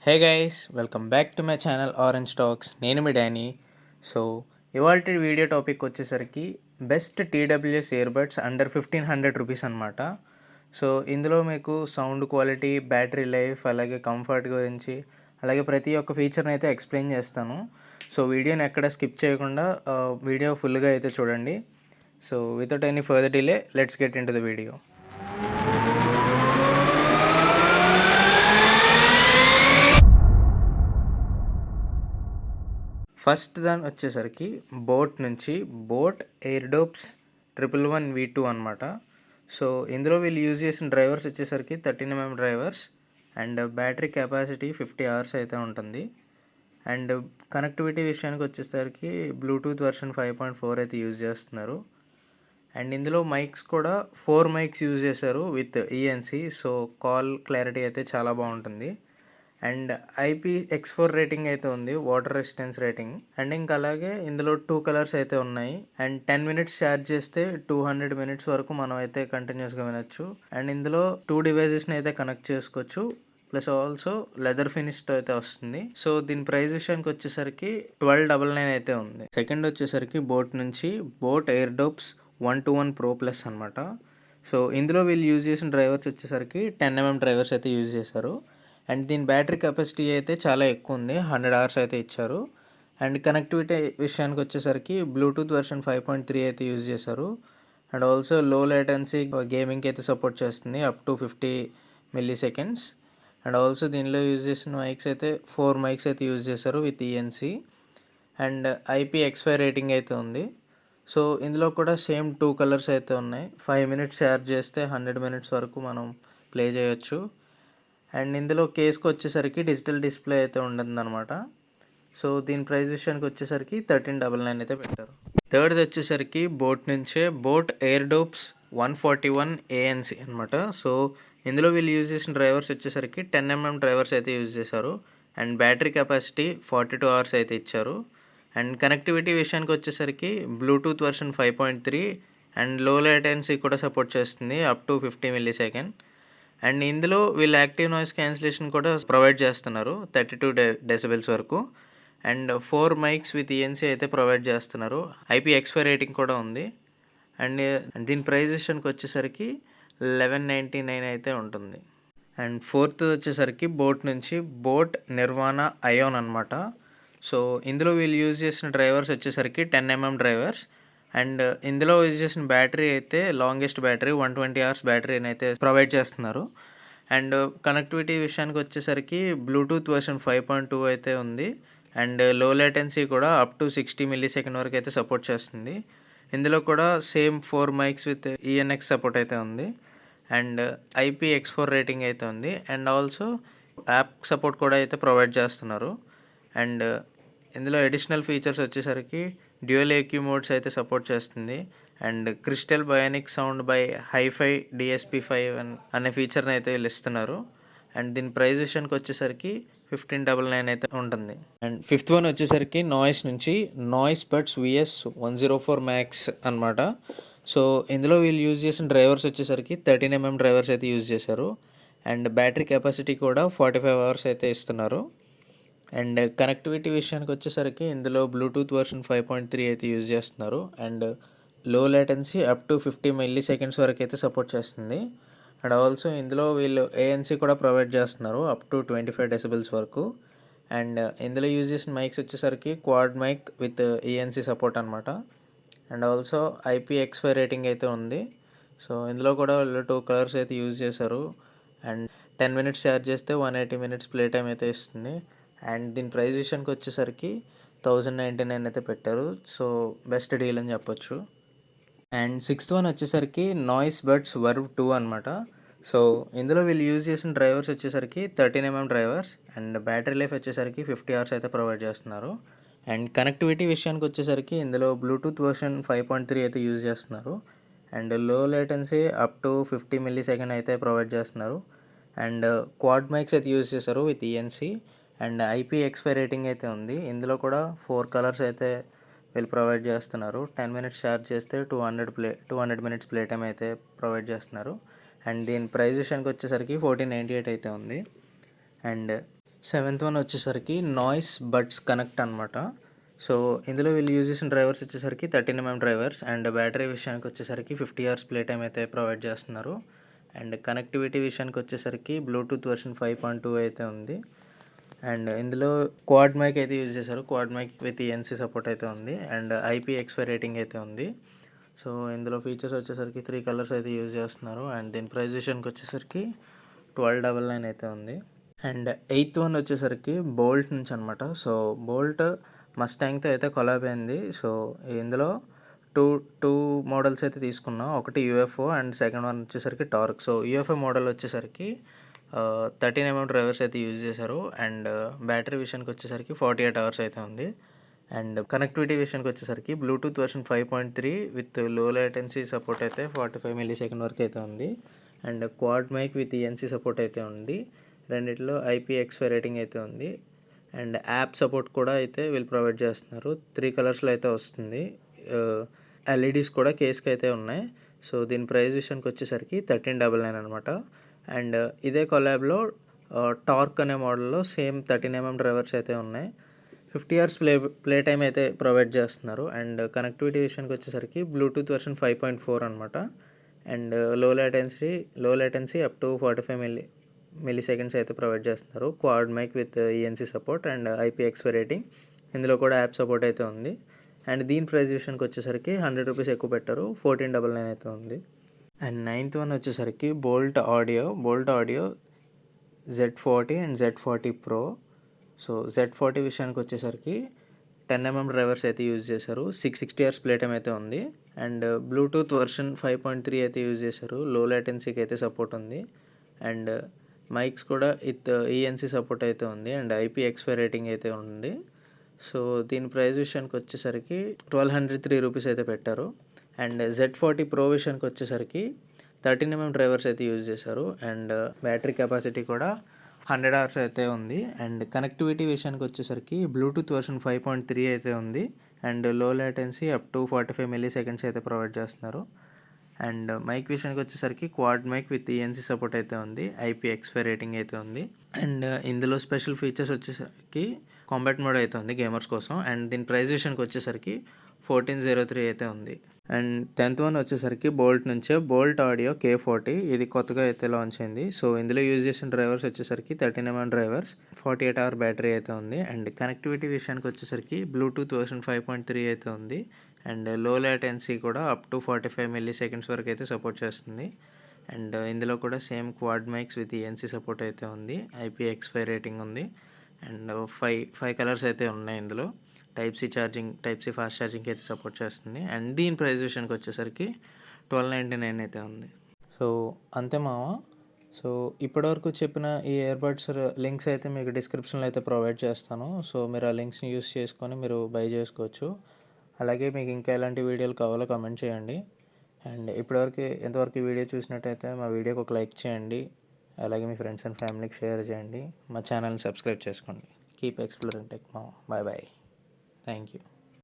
Hey guys, welcome back to my channel orange talks. నేను మీ Danny. So ఇవాల్టి video topic వచ్చేసరికి best TWS earbuds under 1500 rupees అనమాట. So ఇందులో మీకు sound quality, battery life, అలాగే comfort గురించి, అలాగే ప్రతి ఒక్క ఫీచర్ని అయితే ఎక్స్ప్లెయిన్ చేస్తాను. సో వీడియోని ఎక్కడ స్కిప్ చేయకుండా వీడియో ఫుల్గా అయితే చూడండి. So without any further delay, let's get in to the video. First దాని వచ్చేసరికి బోట్ నుంచి బోట్ ఎయిర్డోప్స్ 111 V2 అనమాట. సో ఇందులో వీళ్ళు యూజ్ చేసిన డ్రైవర్స్ వచ్చేసరికి 13mm drivers and battery capacity 50 hours అయితే ఉంటుంది. అండ్ కనెక్టివిటీ విషయానికి వచ్చేసరికి బ్లూటూత్ వర్షన్ 5.4 అయితే యూజ్ చేస్తున్నారు. అండ్ ఇందులో మైక్స్ కూడా 4 మైక్స్ యూజ్ చేశారు with ENC. So call clarity అయితే చాలా బాగుంటుంది. అండ్ IPX4 రేటింగ్ అయితే ఉంది, వాటర్ రెసిస్టెన్స్ రేటింగ్. అండ్ ఇంకా అలాగే ఇందులో 2 కలర్స్ అయితే ఉన్నాయి. అండ్ 10 minutes ఛార్జ్ చేస్తే 200 minutes వరకు మనం అయితే కంటిన్యూస్గా వినొచ్చు. అండ్ ఇందులో 2 డివైజెస్ని అయితే కనెక్ట్ చేసుకోవచ్చు, ప్లస్ ఆల్సో లెదర్ ఫినిష్తో అయితే వస్తుంది. సో దీని ప్రైస్ విషయానికి వచ్చేసరికి 1299 అయితే ఉంది. సెకండ్ వచ్చేసరికి బోట్ నుంచి బోట్ ఎయిర్డోప్స్ 121 Pro Plus అనమాట. సో ఇందులో వీళ్ళు యూజ్ చేసిన డ్రైవర్స్ వచ్చేసరికి 10mm డ్రైవర్స్ అయితే యూజ్ చేశారు. అండ్ దీని బ్యాటరీ కెపాసిటీ అయితే చాలా ఎక్కువ ఉంది, 100 hours అయితే ఇచ్చారు. అండ్ కనెక్టివిటీ విషయానికి వచ్చేసరికి బ్లూటూత్ వర్షన్ 5.3 అయితే యూజ్ చేశారు. అండ్ ఆల్సో లో లేటెన్సీ గేమింగ్కి అయితే సపోర్ట్ చేస్తుంది up to 50 milliseconds. And also దీనిలో యూజ్ చేసిన మైక్స్ అయితే 4 మైక్స్ అయితే యూజ్ చేశారు with ENC. And IPX5 rating అయితే ఉంది. సో ఇందులో కూడా సేమ్ 2 కలర్స్ అయితే ఉన్నాయి. 5 minutes ఛార్జ్ చేస్తే 100 minutes వరకు మనం ప్లే చేయొచ్చు. అండ్ ఇందులో కేస్కి వచ్చేసరికి డిజిటల్ డిస్ప్లే అయితే ఉంటుందన్నమాట. సో దీని ప్రైస్ విషయానికి వచ్చేసరికి 1399 అయితే పెట్టారు. థర్డ్ది వచ్చేసరికి బోట్ నుంచే బోట్ ఎయిర్డోప్స్ 141 ANC అనమాట. సో ఇందులో వీళ్ళు యూజ్ చేసిన డ్రైవర్స్ వచ్చేసరికి 10mm డ్రైవర్స్ అయితే యూజ్ చేశారు. అండ్ బ్యాటరీ కెపాసిటీ 42 hours అయితే ఇచ్చారు. అండ్ కనెక్టివిటీ విషయానికి వచ్చేసరికి Bluetooth version 5.3 and low latency కూడా సపోర్ట్ చేస్తుంది అప్ టు 50 milliseconds. అండ్ ఇందులో వీళ్ళు యాక్టివ్ నాయిస్ క్యాన్సిలేషన్ కూడా ప్రొవైడ్ చేస్తున్నారు 32 decibels వరకు. అండ్ 4 మైక్స్ విత్ ఈఎన్సీ అయితే ప్రొవైడ్ చేస్తున్నారు. IPX5 రేటింగ్ కూడా ఉంది. అండ్ దీని ప్రైస్ విషయానికి వచ్చేసరికి 1199 అయితే ఉంటుంది. అండ్ ఫోర్త్ వచ్చేసరికి బోట్ నుంచి బోట్ నిర్వాణా అయోన్ అనమాట. సో ఇందులో వీళ్ళు యూజ్ చేసిన డ్రైవర్స్ వచ్చేసరికి 10mm డ్రైవర్స్. అండ్ ఇందులో యూజ్ చేసిన బ్యాటరీ అయితే లాంగెస్ట్ బ్యాటరీ 120 hours బ్యాటరీని అయితే ప్రొవైడ్ చేస్తున్నారు. అండ్ కనెక్టివిటీ విషయానికి వచ్చేసరికి బ్లూటూత్ వర్షన్ 5.2 అయితే ఉంది. అండ్ లో లేటెన్సీ కూడా అప్ టు 60 milliseconds వరకు అయితే సపోర్ట్ చేస్తుంది. ఇందులో కూడా same 4 mics with ENX support అయితే ఉంది. అండ్ IPX4 రేటింగ్ అయితే ఉంది. అండ్ ఆల్సో యాప్ సపోర్ట్ కూడా అయితే ప్రొవైడ్ చేస్తున్నారు. అండ్ ఇందులో అడిషనల్ ఫీచర్స్ వచ్చేసరికి డ్యూయల్ EQ మోడ్స్ అయితే సపోర్ట్ చేస్తుంది. And crystal bionic sound by hifi DSP5 అనే ఫీచర్ని అయితే వీళ్ళు ఇస్తున్నారు. అండ్ దీని ప్రైస్ విషయానికి వచ్చేసరికి 1599 అయితే ఉంటుంది. అండ్ ఫిఫ్త్ వన్ వచ్చేసరికి నాయిస్ నుంచి నాయిస్ బడ్స్ VS 104 Max అనమాట. సో ఇందులో వీళ్ళు యూజ్ చేసిన డ్రైవర్స్ వచ్చేసరికి 13mm డ్రైవర్స్ అయితే యూజ్ చేశారు. అండ్ బ్యాటరీ కెపాసిటీ కూడా 45 hours అయితే ఇస్తున్నారు. అండ్ కనెక్టివిటీ విషయానికి వచ్చేసరికి ఇందులో బ్లూటూత్ వర్షన్ 5.3 అయితే యూజ్ చేస్తున్నారు. And low latency up to 50 milliseconds వరకు అయితే సపోర్ట్ చేస్తుంది. అండ్ ఆల్సో ఇందులో వీళ్ళు ANC కూడా ప్రొవైడ్ చేస్తున్నారు అప్ టు 25 decibels వరకు. అండ్ ఇందులో యూజ్ చేసిన మైక్స్ వచ్చేసరికి quad mic with ENC support అనమాట. అండ్ ఆల్సో IPX5 రేటింగ్ అయితే ఉంది. సో ఇందులో కూడా వాళ్ళు 2 కలర్స్ అయితే యూజ్ చేశారు. అండ్ 10 minutes ఛార్జ్ చేస్తే 180 minutes ప్లే టైం అయితే ఇస్తుంది. అండ్ దీని ప్రైస్ విషయానికి వచ్చేసరికి 1099 అయితే పెట్టారు. సో బెస్ట్ డీల్ అని చెప్పొచ్చు. అండ్ సిక్స్త్ వన్ వచ్చేసరికి నాయిస్ బడ్స్ వర్వ్ 2 అనమాట. సో ఇందులో వీళ్ళు యూజ్ చేసిన డ్రైవర్స్ వచ్చేసరికి 13mm drivers. And battery life వచ్చేసరికి 50 hours అయితే ప్రొవైడ్ చేస్తున్నారు. అండ్ కనెక్టివిటీ విషయానికి వచ్చేసరికి ఇందులో బ్లూటూత్ వర్షన్ 5.3 అయితే యూజ్ చేస్తున్నారు. And low latency up to 50 milliseconds అయితే ప్రొవైడ్ చేస్తున్నారు. అండ్ క్వాడ్ మైక్స్ అయితే యూజ్ చేశారు with ENC. And IPX5 rating అయితే ఉంది. ఇందులో కూడా 4 కలర్స్ అయితే వీళ్ళు ప్రొవైడ్ చేస్తున్నారు. 10 minutes ఛార్జ్ చేస్తే 200 minutes ప్లే టైం అయితే ప్రొవైడ్ చేస్తున్నారు. అండ్ దీని ప్రైస్ విషయానికి వచ్చేసరికి 1498 అయితే ఉంది. అండ్ సెవెంత్ వన్ వచ్చేసరికి నాయిస్ బడ్స్ కనెక్ట్ అనమాట. సో ఇందులో వీళ్ళు యూజ్ చేసిన డ్రైవర్స్ వచ్చేసరికి 13mm డ్రైవర్స్. అండ్ బ్యాటరీ విషయానికి వచ్చేసరికి 50 hours ప్లే టైం అయితే ప్రొవైడ్ చేస్తున్నారు. అండ్ కనెక్టివిటీ విషయానికి వచ్చేసరికి బ్లూటూత్ వర్షన్ 5.2 అయితే ఉంది. అండ్ ఇందులో క్వాడ్ మైక్ అయితే యూజ్ చేశారు. Quad mic with ENC support అయితే ఉంది. అండ్ IPX5 రేటింగ్ అయితే ఉంది. సో ఇందులో ఫీచర్స్ వచ్చేసరికి 3 కలర్స్ అయితే యూజ్ చేస్తున్నారు. అండ్ దీని ప్రైస్ విషయానికి వచ్చేసరికి 1299 అయితే ఉంది. అండ్ ఎయిత్ వన్ వచ్చేసరికి బోల్ట్ నుంచి అనమాట. సో బోల్ట్ మస్టాంగ్తో అయితే కొలాబ్ అయింది. సో ఇందులో టూ మోడల్స్ అయితే తీసుకున్నాం. ఒకటి UFO అండ్ సెకండ్ వన్ వచ్చేసరికి టార్క్. సో UFO మోడల్ వచ్చేసరికి 13mm డ్రైవర్స్ అయితే యూజ్ చేశారు. అండ్ బ్యాటరీ విషయానికి వచ్చేసరికి 48 hours అయితే ఉంది. అండ్ కనెక్టివిటీ విషయానికి వచ్చేసరికి Bluetooth version 5.3 with low latency support అయితే 45 millisecond వరకు అయితే ఉంది. And quad mic with ENC support అయితే ఉంది. రెండిట్లో IPX5 రేటింగ్ అయితే ఉంది. అండ్ యాప్ సపోర్ట్ కూడా అయితే వీళ్ళు ప్రొవైడ్ చేస్తున్నారు. 3 కలర్స్లో అయితే వస్తుంది. LEDs కూడా కేస్కి అయితే ఉన్నాయి. సో దీని ప్రైస్ విషయానికి వచ్చేసరికి 1399 అనమాట. అండ్ ఇదే కొలాబ్లో టార్క్ అనే మోడల్లో సేమ్ 13mm డ్రైవర్స్ అయితే ఉన్నాయి. 50 hours ప్లే టైం అయితే ప్రొవైడ్ చేస్తున్నారు. అండ్ కనెక్టివిటీ విషయానికి వచ్చేసరికి బ్లూటూత్ వర్షన్ 5.4 అనమాట. And low latency up to 45 milliseconds అయితే ప్రొవైడ్ చేస్తున్నారు. Quad mic with ENC support and IPX5 rating. ఇందులో కూడా యాప్ సపోర్ట్ అయితే ఉంది. అండ్ దీని ప్రైస్ విషయానికి వచ్చేసరికి 100 rupees ఎక్కువ పెట్టారు. 1499 అయితే ఉంది. అండ్ నైన్త్ వన్ వచ్చేసరికి Boult audio Z40 and Z40 Pro. So Z40 విషయానికి వచ్చేసరికి 10mm డ్రైవర్స్ అయితే యూజ్ చేశారు. 660 hours ప్లే టైం అయితే ఉంది. అండ్ బ్లూటూత్ వర్షన్ 5.3 అయితే యూజ్ చేశారు. లో లేటెన్సీకి అయితే సపోర్ట్ ఉంది. అండ్ మైక్స్ కూడా విత్ ENC సపోర్ట్ అయితే ఉంది. అండ్ IPX5 రేటింగ్ అయితే ఉంది. సో దీని ప్రైస్ విషయానికి వచ్చేసరికి 1203 rupees అయితే పెట్టారు. అండ్ Z40 Pro విషయానికి వచ్చేసరికి 13mm డ్రైవర్స్ అయితే యూజ్ చేశారు. అండ్ బ్యాటరీ కెపాసిటీ కూడా 100 hours అయితే ఉంది. అండ్ కనెక్టివిటీ విషయానికి వచ్చేసరికి బ్లూటూత్ వర్షన్ 5.3 అయితే ఉంది. And low latency up to 45 milliseconds అయితే ప్రొవైడ్ చేస్తున్నారు. అండ్ మైక్ విషయానికి వచ్చేసరికి quad mic with ENC support అయితే ఉంది. IPX5 రేటింగ్ అయితే ఉంది. అండ్ ఇందులో స్పెషల్ ఫీచర్స్ వచ్చేసరికి కాంబాట్ మోడ్ అయితే ఉంది గేమర్స్ కోసం. అండ్ దీని ప్రైస్ విషయానికి వచ్చేసరికి 1403 అయితే ఉంది. అండ్ 10th వన్ వచ్చేసరికి బోల్ట్ నుంచే బోల్ట్ ఆడియో K40. ఇది కొత్తగా అయితే లాంచ్ అయింది. సో ఇందులో యూజ్ చేసిన డ్రైవర్స్ వచ్చేసరికి 13mm డ్రైవర్స్, 48 hour బ్యాటరీ అయితే ఉంది. అండ్ కనెక్టివిటీ విషయానికి వచ్చేసరికి బ్లూటూత్ వర్షన్ 5.3 అయితే ఉంది. అండ్ లో లేటెన్సీ కూడా అప్ టు 45 milliseconds వరకు అయితే సపోర్ట్ చేస్తుంది. అండ్ ఇందులో కూడా same quad mics with ENC support అయితే ఉంది. IPX5 రేటింగ్ ఉంది. అండ్ ఫైవ్ కలర్స్ అయితే ఉన్నాయి. ఇందులో Type-C ఛార్జింగ్, Type-C ఫాస్ట్ ఛార్జింగ్కి అయితే సపోర్ట్ చేస్తుంది. అండ్ దీని ప్రైస్ విషయానికి వచ్చేసరికి 1299 అయితే ఉంది. సో అంతే మామ. సో ఇప్పటివరకు చెప్పిన ఈ ఇయర్బడ్స్ లింక్స్ అయితే మీకు డిస్క్రిప్షన్లో అయితే ప్రొవైడ్ చేస్తాను. సో మీరు ఆ లింక్స్ని యూస్ చేసుకొని మీరు బై చేసుకోవచ్చు. అలాగే మీకు ఇంకా ఎలాంటి వీడియోలు కావాలో కామెంట్ చేయండి. అండ్ ఎంతవరకు వీడియో చూసినట్టయితే మా వీడియోకి ఒక లైక్ చేయండి. అలాగే మీ ఫ్రెండ్స్ అండ్ ఫ్యామిలీకి షేర్ చేయండి. మా ఛానల్ని సబ్స్క్రైబ్ చేసుకోండి. కీప్ ఎక్స్ప్లోరింగ్ టెక్ మామ. బాయ్. Thank you.